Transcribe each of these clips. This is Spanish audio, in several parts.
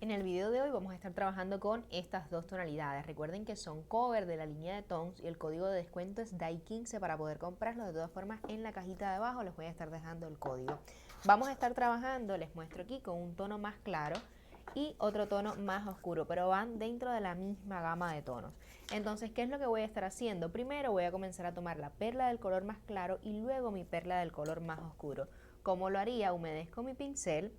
En el video de hoy vamos a estar trabajando con estas dos tonalidades. Recuerden que son cover de la línea de tones y el código de descuento es DAI15 para poder comprarlos. De todas formas, en la cajita de abajo les voy a estar dejando el código. Vamos a estar trabajando, les muestro aquí, con un tono más claro y otro tono más oscuro, pero van dentro de la misma gama de tonos. Entonces, ¿qué es lo que voy a estar haciendo? Primero voy a comenzar a tomar la perla del color más claro y luego mi perla del color más oscuro. ¿Cómo lo haría? Humedezco mi pincel,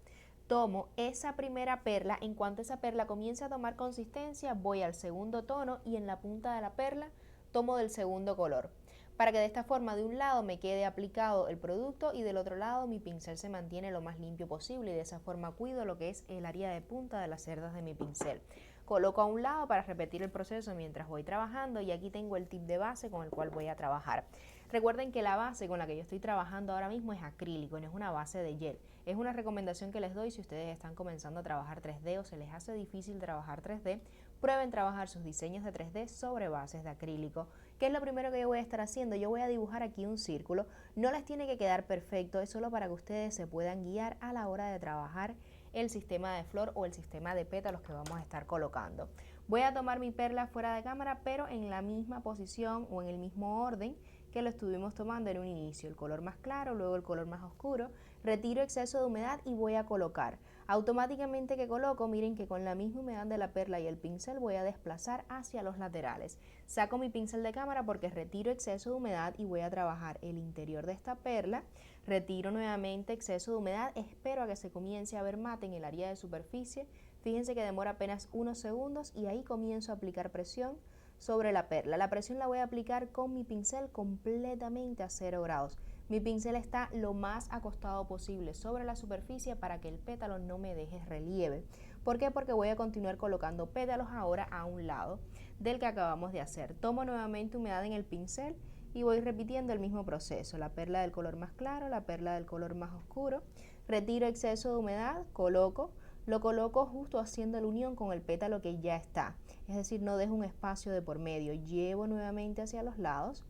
tomo esa primera perla, en cuanto esa perla comience a tomar consistencia, voy al segundo tono y en la punta de la perla tomo del segundo color, para que de esta forma de un lado me quede aplicado el producto y del otro lado mi pincel se mantiene lo más limpio posible y de esa forma cuido lo que es el área de punta de las cerdas de mi pincel. Coloco a un lado para repetir el proceso mientras voy trabajando y aquí tengo el tip de base con el cual voy a trabajar. Recuerden que la base con la que yo estoy trabajando ahora mismo es acrílico, no es una base de gel. Es una recomendación que les doy si ustedes están comenzando a trabajar 3D o se les hace difícil trabajar 3D, prueben trabajar sus diseños de 3D sobre bases de acrílico. ¿Qué es lo primero que yo voy a estar haciendo? Yo voy a dibujar aquí un círculo, no les tiene que quedar perfecto, es solo para que ustedes se puedan guiar a la hora de trabajar el sistema de flor o el sistema de pétalos que vamos a estar colocando. Voy a tomar mi perla fuera de cámara, pero en la misma posición o en el mismo orden que lo estuvimos tomando en un inicio, el color más claro, luego el color más oscuro, retiro exceso de humedad y voy a colocar. Automáticamente que coloco, miren que con la misma humedad de la perla y el pincel voy a desplazar hacia los laterales. Saco mi pincel de cámara porque retiro exceso de humedad y voy a trabajar el interior de esta perla, retiro nuevamente exceso de humedad, espero a que se comience a ver mate en el área de superficie, fíjense que demora apenas unos segundos y ahí comienzo a aplicar presión sobre la perla. La presión la voy a aplicar con mi pincel completamente a 0 grados. Mi pincel está lo más acostado posible sobre la superficie para que el pétalo no me deje relieve. ¿Por qué? Porque voy a continuar colocando pétalos ahora a un lado del que acabamos de hacer. Tomo nuevamente humedad en el pincel y voy repitiendo el mismo proceso. La perla del color más claro, la perla del color más oscuro. Retiro exceso de humedad, lo coloco justo haciendo la unión con el pétalo que ya está, es decir, no dejo un espacio de por medio, llevo nuevamente hacia los lados.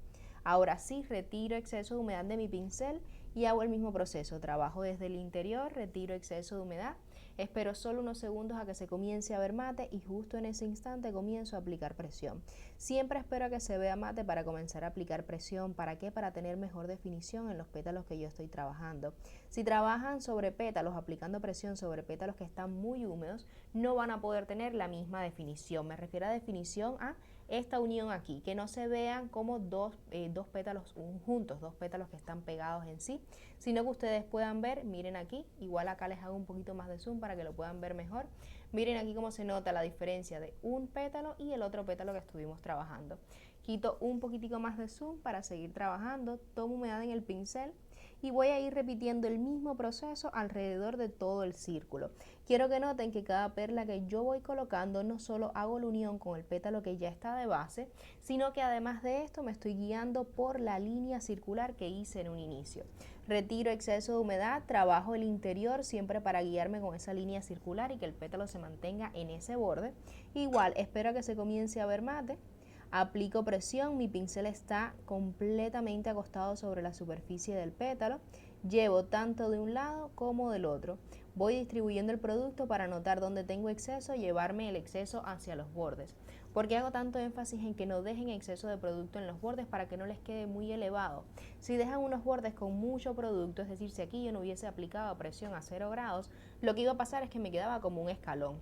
Ahora sí, retiro exceso de humedad de mi pincel y hago el mismo proceso, trabajo desde el interior, retiro exceso de humedad, espero solo unos segundos a que se comience a ver mate y justo en ese instante comienzo a aplicar presión. Siempre espero a que se vea mate para comenzar a aplicar presión. ¿Para qué? Para tener mejor definición en los pétalos que yo estoy trabajando. Si trabajan sobre pétalos, aplicando presión sobre pétalos que están muy húmedos, no van a poder tener la misma definición. Me refiero a definición a esta unión aquí, que no se vean como dos pétalos juntos, dos pétalos que están pegados en sí, sino que ustedes puedan ver, miren aquí, igual acá les hago un poquito más de zoom para que lo puedan ver mejor, miren aquí cómo se nota la diferencia de un pétalo y el otro pétalo que estuvimos trabajando. Quito un poquitico más de zoom para seguir trabajando, tomo humedad en el pincel y voy a ir repitiendo el mismo proceso alrededor de todo el círculo. Quiero que noten que cada perla que yo voy colocando no solo hago la unión con el pétalo que ya está de base, sino que además de esto me estoy guiando por la línea circular que hice en un inicio. Retiro exceso de humedad, trabajo el interior siempre para guiarme con esa línea circular y que el pétalo se mantenga en ese borde. Igual espero a que se comience a ver mate. Aplico presión, mi pincel está completamente acostado sobre la superficie del pétalo, llevo tanto de un lado como del otro. Voy distribuyendo el producto para notar dónde tengo exceso, llevarme el exceso hacia los bordes. ¿Por qué hago tanto énfasis en que no dejen exceso de producto en los bordes? Para que no les quede muy elevado. Si dejan unos bordes con mucho producto, es decir, si aquí yo no hubiese aplicado presión a 0 grados, lo que iba a pasar es que me quedaba como un escalón.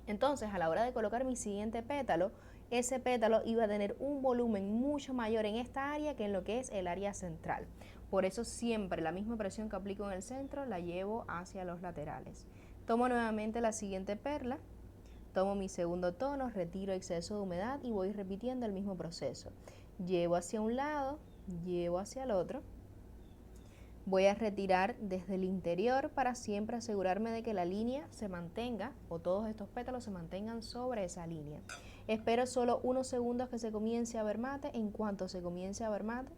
Entonces, a la hora de colocar mi siguiente pétalo, ese pétalo iba a tener un volumen mucho mayor en esta área que en lo que es el área central. Por eso siempre la misma presión que aplico en el centro la llevo hacia los laterales. Tomo nuevamente la siguiente perla, tomo mi segundo tono, retiro exceso de humedad y voy repitiendo el mismo proceso. Llevo hacia un lado, llevo hacia el otro. Voy a retirar desde el interior para siempre asegurarme de que la línea se mantenga o todos estos pétalos se mantengan sobre esa línea. Espero solo unos segundos que se comience a ver mate. En cuanto se comience a ver mate,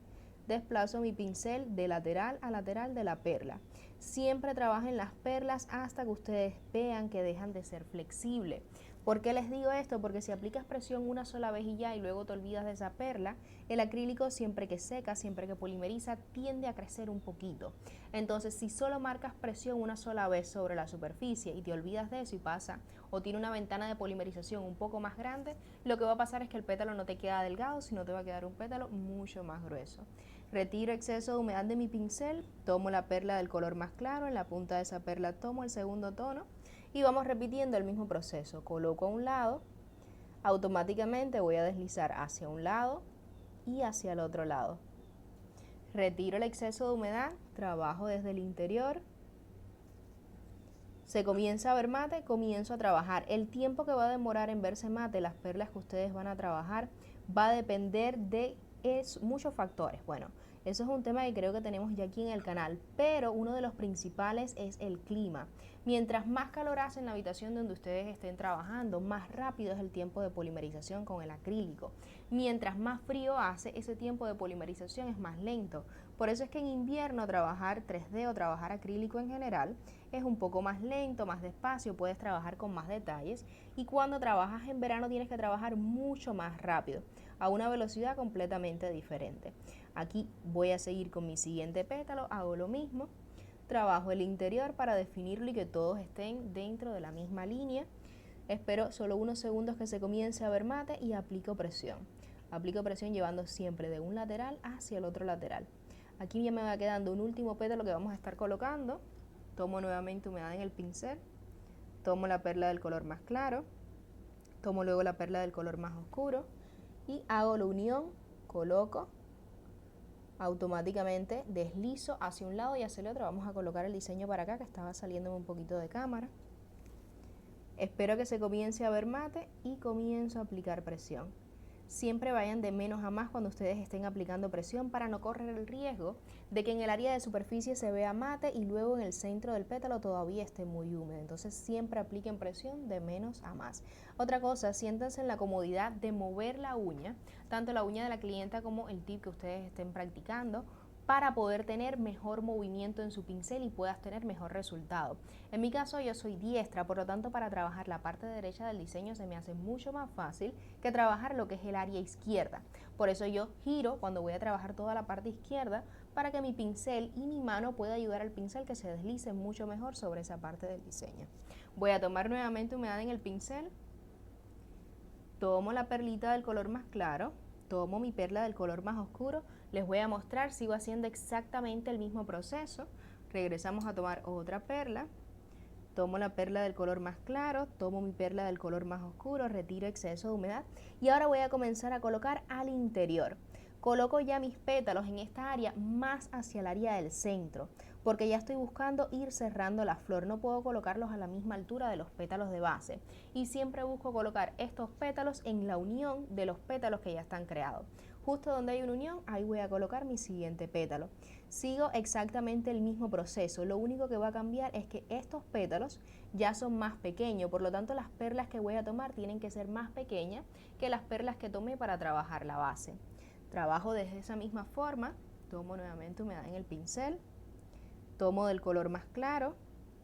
desplazo mi pincel de lateral a lateral de la perla. Siempre trabajen las perlas hasta que ustedes vean que dejan de ser flexibles. ¿Por qué les digo esto? Porque si aplicas presión una sola vez y ya y luego te olvidas de esa perla, el acrílico siempre que seca, siempre que polimeriza, tiende a crecer un poquito. Entonces, si solo marcas presión una sola vez sobre la superficie y te olvidas de eso y pasa, o tiene una ventana de polimerización un poco más grande, lo que va a pasar es que el pétalo no te queda delgado, sino te va a quedar un pétalo mucho más grueso. Retiro exceso de humedad de mi pincel, tomo la perla del color más claro, en la punta de esa perla tomo el segundo tono, y vamos repitiendo el mismo proceso. Coloco a un lado, automáticamente voy a deslizar hacia un lado y hacia el otro lado. Retiro el exceso de humedad, trabajo desde el interior. Se comienza a ver mate, comienzo a trabajar. El tiempo que va a demorar en verse mate, las perlas que ustedes van a trabajar, va a depender de muchos factores. Bueno, eso es un tema que creo que tenemos ya aquí en el canal, pero uno de los principales es el clima. Mientras más calor hace en la habitación donde ustedes estén trabajando, más rápido es el tiempo de polimerización con el acrílico. Mientras más frío hace, ese tiempo de polimerización es más lento. Por eso es que en invierno trabajar 3D o trabajar acrílico en general es un poco más lento, más despacio, puedes trabajar con más detalles, y cuando trabajas en verano tienes que trabajar mucho más rápido, a una velocidad completamente diferente. Aquí voy a seguir con mi siguiente pétalo, hago lo mismo, trabajo el interior para definirlo y que todos estén dentro de la misma línea. Espero solo unos segundos que se comience a ver mate y aplico presión. Aplico presión llevando siempre de un lateral hacia el otro lateral. Aquí ya me va quedando un último pétalo que vamos a estar colocando. Tomo nuevamente humedad en el pincel, tomo la perla del color más claro, tomo luego la perla del color más oscuro y hago la unión, coloco, automáticamente deslizo hacia un lado y hacia el otro. Vamos a colocar el diseño para acá que estaba saliendo un poquito de cámara. Espero que se comience a ver mate y comienzo a aplicar presión. Siempre vayan de menos a más cuando ustedes estén aplicando presión para no correr el riesgo de que en el área de superficie se vea mate y luego en el centro del pétalo todavía esté muy húmedo. Entonces siempre apliquen presión de menos a más. Otra cosa, siéntanse en la comodidad de mover la uña, tanto la uña de la clienta como el tip que ustedes estén practicando, para poder tener mejor movimiento en su pincel y puedas tener mejor resultado. En mi caso yo soy diestra, por lo tanto para trabajar la parte derecha del diseño se me hace mucho más fácil que trabajar lo que es el área izquierda. Por eso yo giro cuando voy a trabajar toda la parte izquierda para que mi pincel y mi mano pueda ayudar al pincel que se deslice mucho mejor sobre esa parte del diseño. Voy a tomar nuevamente humedad en el pincel, tomo la perlita del color más claro, tomo mi perla del color más oscuro, les voy a mostrar, sigo haciendo exactamente el mismo proceso. Regresamos a tomar otra perla, tomo la perla del color más claro, tomo mi perla del color más oscuro, retiro exceso de humedad y ahora voy a comenzar a colocar al interior. Coloco ya mis pétalos en esta área más hacia el área del centro, porque ya estoy buscando ir cerrando la flor. No puedo colocarlos a la misma altura de los pétalos de base y siempre busco colocar estos pétalos en la unión de los pétalos que ya están creados. Justo donde hay una unión, ahí voy a colocar mi siguiente pétalo. Sigo exactamente el mismo proceso, lo único que va a cambiar es que estos pétalos ya son más pequeños, por lo tanto las perlas que voy a tomar tienen que ser más pequeñas que las perlas que tomé para trabajar la base. Trabajo desde esa misma forma, tomo nuevamente humedad en el pincel, tomo del color más claro,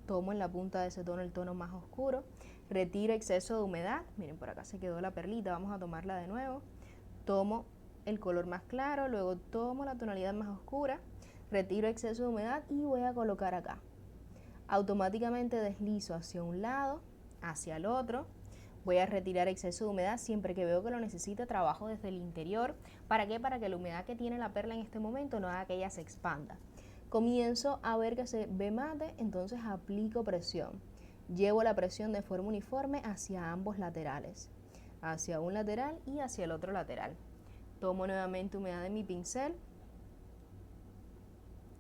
tomo en la punta de ese tono el tono más oscuro, retiro exceso de humedad, miren por acá se quedó la perlita, vamos a tomarla de nuevo, tomo el color más claro, luego tomo la tonalidad más oscura, retiro exceso de humedad y voy a colocar acá. Automáticamente deslizo hacia un lado, hacia el otro. Voy a retirar exceso de humedad siempre que veo que lo necesita, trabajo desde el interior. ¿Para qué? Para que la humedad que tiene la perla en este momento no haga que ella se expanda. Comienzo a ver que se ve mate, entonces aplico presión. Llevo la presión de forma uniforme hacia ambos laterales, hacia un lateral y hacia el otro lateral. Tomo nuevamente humedad de mi pincel,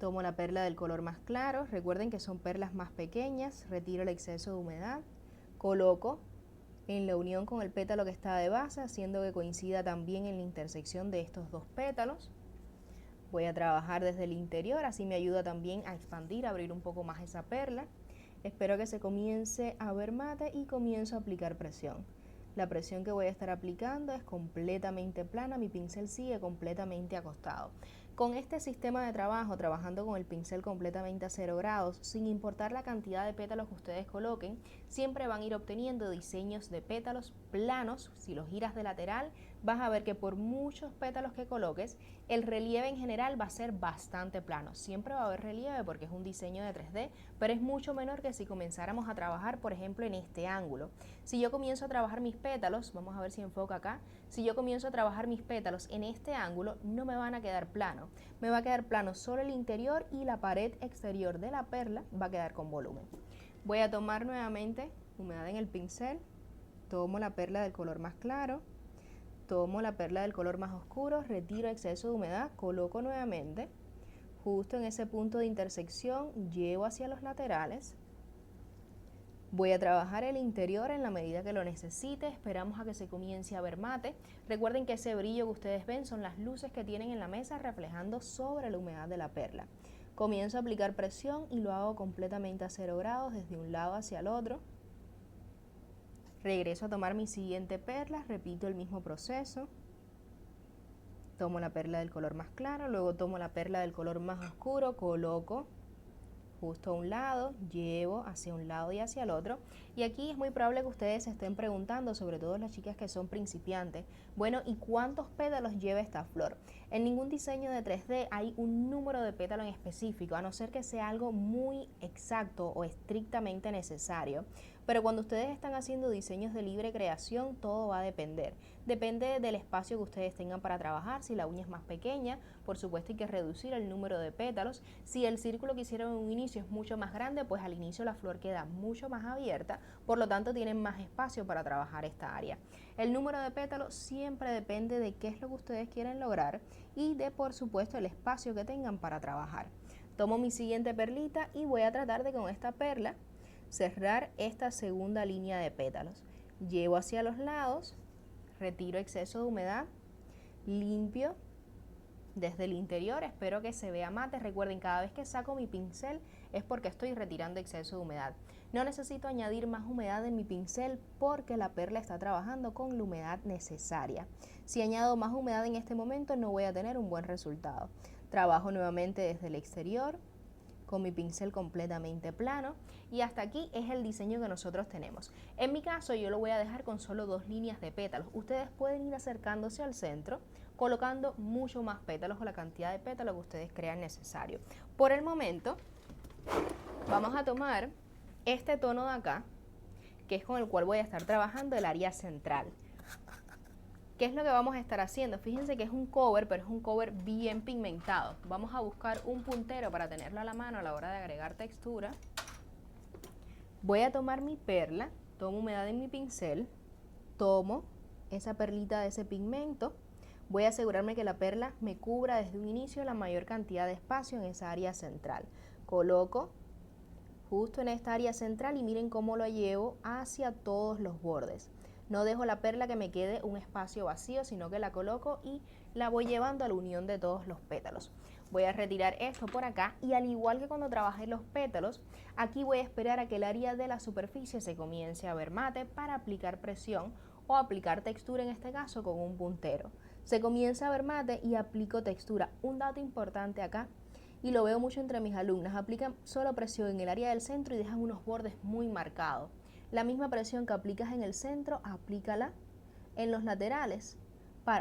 tomo la perla del color más claro, recuerden que son perlas más pequeñas, retiro el exceso de humedad, coloco en la unión con el pétalo que está de base, haciendo que coincida también en la intersección de estos dos pétalos. Voy a trabajar desde el interior, así me ayuda también a expandir, a abrir un poco más esa perla. Espero que se comience a ver mate y comienzo a aplicar presión. La presión que voy a estar aplicando es completamente plana, mi pincel sigue completamente acostado. Con este sistema de trabajo, trabajando con el pincel completamente a 0 grados, sin importar la cantidad de pétalos que ustedes coloquen, siempre van a ir obteniendo diseños de pétalos planos. Si los giras de lateral, vas a ver que por muchos pétalos que coloques, el relieve en general va a ser bastante plano. Siempre va a haber relieve porque es un diseño de 3D, pero es mucho menor que si comenzáramos a trabajar, por ejemplo, en este ángulo. Si yo comienzo a trabajar mis pétalos, vamos a ver si enfoca acá, si yo comienzo a trabajar mis pétalos en este ángulo, no me van a quedar planos. Me va a quedar plano solo el interior y la pared exterior de la perla va a quedar con volumen. Voy a tomar nuevamente humedad en el pincel, tomo la perla del color más claro, tomo la perla del color más oscuro, retiro exceso de humedad, coloco nuevamente, justo en ese punto de intersección, llevo hacia los laterales. Voy a trabajar el interior en la medida que lo necesite, esperamos a que se comience a ver mate. Recuerden que ese brillo que ustedes ven son las luces que tienen en la mesa reflejando sobre la humedad de la perla. Comienzo a aplicar presión y lo hago completamente a 0 grados desde un lado hacia el otro. Regreso a tomar mi siguiente perla, repito el mismo proceso. Tomo la perla del color más claro, luego tomo la perla del color más oscuro, coloco justo a un lado, llevo hacia un lado y hacia el otro. Y aquí es muy probable que ustedes se estén preguntando, sobre todo las chicas que son principiantes, bueno, ¿y cuántos pétalos lleva esta flor? En ningún diseño de 3D hay un número de pétalo en específico, a no ser que sea algo muy exacto o estrictamente necesario. Pero cuando ustedes están haciendo diseños de libre creación, todo va a depender. Depende del espacio que ustedes tengan para trabajar. Si la uña es más pequeña, por supuesto hay que reducir el número de pétalos. Si el círculo que hicieron en un inicio es mucho más grande, pues al inicio la flor queda mucho más abierta, por lo tanto tienen más espacio para trabajar esta área. El número de pétalos siempre depende de qué es lo que ustedes quieren lograr y de, por supuesto, el espacio que tengan para trabajar. Tomo mi siguiente perlita y voy a tratar de con esta perla cerrar esta segunda línea de pétalos. Llevo hacia los lados, retiro exceso de humedad, limpio desde el interior, espero que se vea mate. Recuerden, cada vez que saco mi pincel es porque estoy retirando exceso de humedad. No necesito añadir más humedad en mi pincel porque la perla está trabajando con la humedad necesaria. Si añado más humedad en este momento no voy a tener un buen resultado. Trabajo nuevamente desde el exterior, con mi pincel completamente plano, y hasta aquí es el diseño que nosotros tenemos. En mi caso yo lo voy a dejar con solo 2 líneas de pétalos. Ustedes pueden ir acercándose al centro, colocando mucho más pétalos o la cantidad de pétalos que ustedes crean necesario. Por el momento vamos a tomar este tono de acá, que es con el cual voy a estar trabajando el área central. ¿Qué es lo que vamos a estar haciendo? Fíjense que es un cover, pero es un cover bien pigmentado. Vamos a buscar un puntero para tenerlo a la mano a la hora de agregar textura. Voy a tomar mi perla, tomo humedad en mi pincel, tomo esa perlita de ese pigmento. Voy a asegurarme que la perla me cubra desde un inicio la mayor cantidad de espacio en esa área central. Coloco justo en esta área central y miren cómo lo llevo hacia todos los bordes. No dejo la perla que me quede un espacio vacío, sino que la coloco y la voy llevando a la unión de todos los pétalos. Voy a retirar esto por acá y al igual que cuando trabajé los pétalos, aquí voy a esperar a que el área de la superficie se comience a ver mate para aplicar presión o aplicar textura, en este caso con un puntero. Se comienza a ver mate y aplico textura. Un dato importante acá, y lo veo mucho entre mis alumnas, aplican solo presión en el área del centro y dejan unos bordes muy marcados. La misma presión que aplicas en el centro, aplícala en los laterales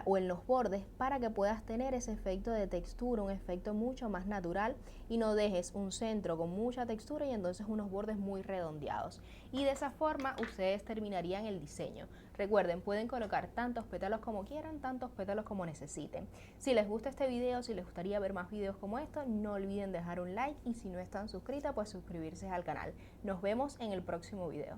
o en los bordes para que puedas tener ese efecto de textura, un efecto mucho más natural y no dejes un centro con mucha textura y entonces unos bordes muy redondeados. Y de esa forma ustedes terminarían el diseño. Recuerden, pueden colocar tantos pétalos como quieran, tantos pétalos como necesiten. Si les gusta este video, si les gustaría ver más videos como estos, no olviden dejar un like y si no están suscritas, pues suscribirse al canal. Nos vemos en el próximo video.